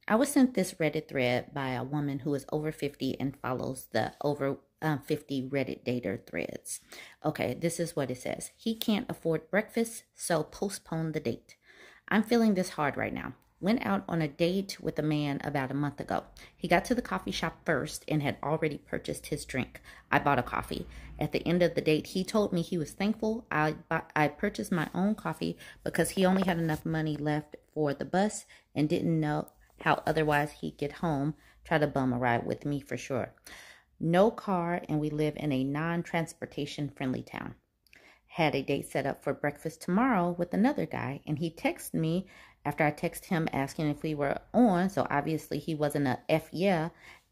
I was sent this Reddit thread by a woman who is over 50 and follows the over 50 Reddit dater threads. Okay, this is what it says. He can't afford breakfast, so postpone the date. I'm feeling this hard right now. Went out on a date with a man about a month ago. He got to the coffee shop first and had already purchased his drink. I bought a coffee. At the end of the date, he told me he was thankful I purchased my own coffee because he only had enough money left for the bus and didn't know how otherwise he'd get home. Try to bum a ride with me for sure. No car, and we live in a non-transportation friendly town. Had a date set up for breakfast tomorrow with another guy, and he texted me after I texted him asking if we were on, so obviously he wasn't a F yeah,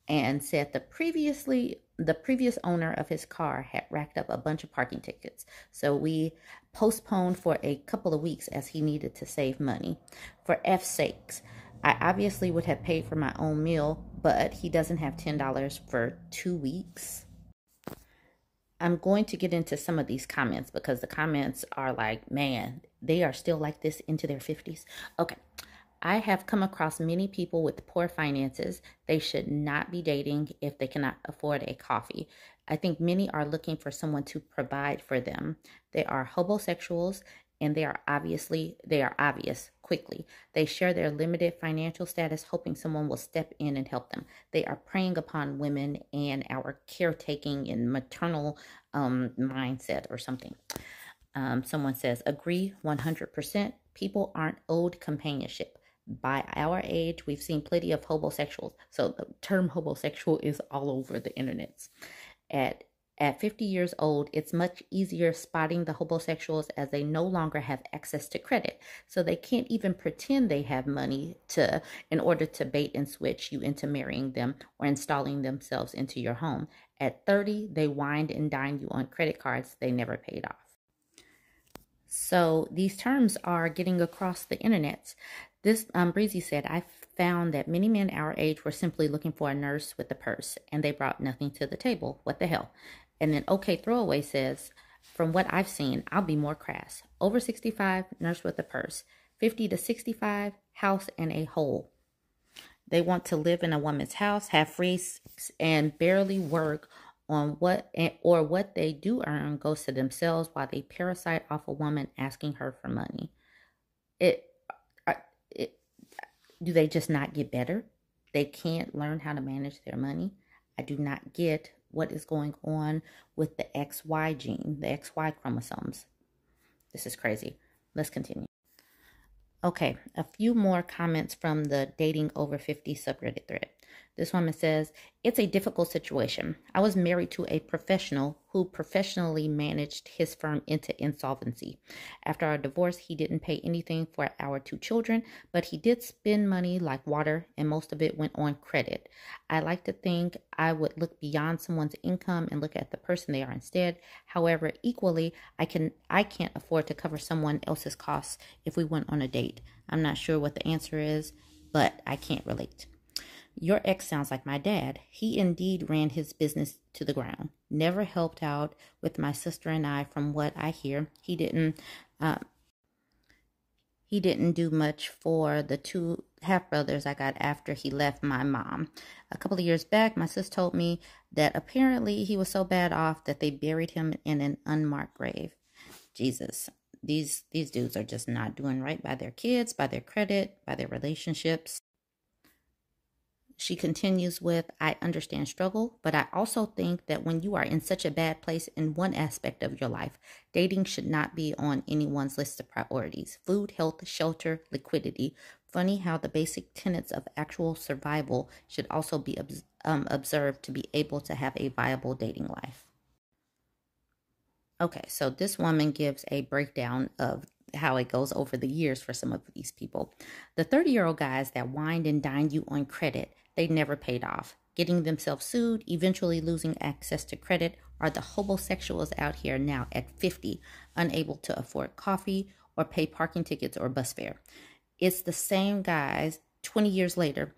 and said the previous owner of his car had racked up a bunch of parking tickets. So we postponed for a couple of weeks as he needed to save money. For F's sakes, I obviously would have paid for my own meal, but he doesn't have $10 for 2 weeks. I'm going to get into some of these comments because the comments are like, man, they are still like this into their 50s. Okay. I have come across many people with poor finances. They should not be dating if they cannot afford a coffee. I think many are looking for someone to provide for them. They are homosexuals and they are obvious quickly. They share their limited financial status, hoping someone will step in and help them. They are preying upon women and our caretaking and maternal mindset or something. Someone says, agree 100%. People aren't owed companionship. By our age, we've seen plenty of homosexuals. So the term homosexual is all over the internet. At 50 years old, it's much easier spotting the homosexuals as they no longer have access to credit. So they can't even pretend they have money in order to bait and switch you into marrying them or installing themselves into your home. At 30, they wined and dined you on credit cards they never paid off. So these terms are getting across the internet. This Breezy said, I found that many men our age were simply looking for a nurse with a purse, and they brought nothing to the table. What the hell? And then OK Throwaway says, from what I've seen, I'll be more crass. Over 65, nurse with a purse. 50 to 65, house and a hole. They want to live in a woman's house, have free and barely work on what they do earn goes to themselves while they parasite off a woman asking her for money. Do they just not get better? They can't learn how to manage their money. I do not get what is going on with the XY gene, the XY chromosomes. This is crazy. Let's continue. Okay, a few more comments from the Dating Over 50 subreddit thread. This woman says, it's a difficult situation. I was married to a professional who professionally managed his firm into insolvency. After our divorce, he didn't pay anything for our 2 children, but he did spend money like water, and most of it went on credit. I like to think I would look beyond someone's income and look at the person they are instead. However, equally, I can't afford to cover someone else's costs if we went on a date. I'm not sure what the answer is, but I can't relate. Your ex sounds like my dad. He indeed ran his business to the ground. Never helped out with my sister and I, from what I hear. He didn't do much for the 2 half-brothers I got after he left my mom. A couple of years back, my sis told me that apparently he was so bad off that they buried him in an unmarked grave. Jesus, these dudes are just not doing right by their kids, by their credit, by their relationships. She continues with, I understand struggle, but I also think that when you are in such a bad place in one aspect of your life, dating should not be on anyone's list of priorities. Food, health, shelter, liquidity. Funny how the basic tenets of actual survival should also be observed to be able to have a viable dating life. Okay, so this woman gives a breakdown of how it goes over the years for some of these people. The 30-year-old guys that wined and dined you on credit, they never paid off, getting themselves sued, eventually losing access to credit, are the homosexuals out here now at 50, unable to afford coffee or pay parking tickets or bus fare. It's the same guys 20 years later,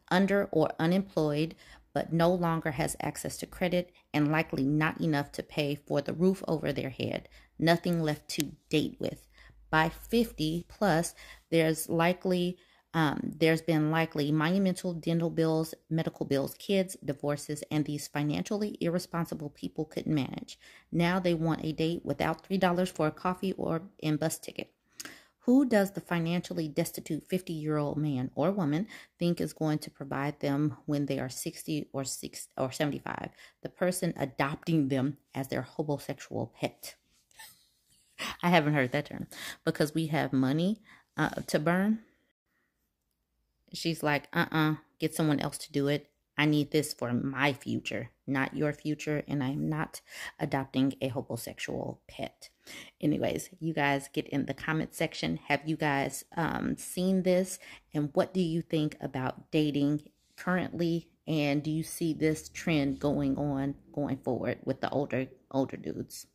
under or unemployed, but no longer has access to credit and likely not enough to pay for the roof over their head. Nothing left to date with. By 50 plus, there's likely There's been likely monumental dental bills, medical bills, kids, divorces, and these financially irresponsible people couldn't manage. Now they want a date without $3 for a coffee or and bus ticket. Who does the financially destitute 50-year-old man or woman think is going to provide them when they are 60 or 75? The person adopting them as their homosexual pet. I haven't heard that term. Because we have money to burn. She's like, get someone else to do it. I need this for my future, not your future, and I'm not adopting a homosexual pet. Anyways, you guys get in the comment section. Have you guys seen this? And what do you think about dating currently? And do you see this trend going forward with the older dudes?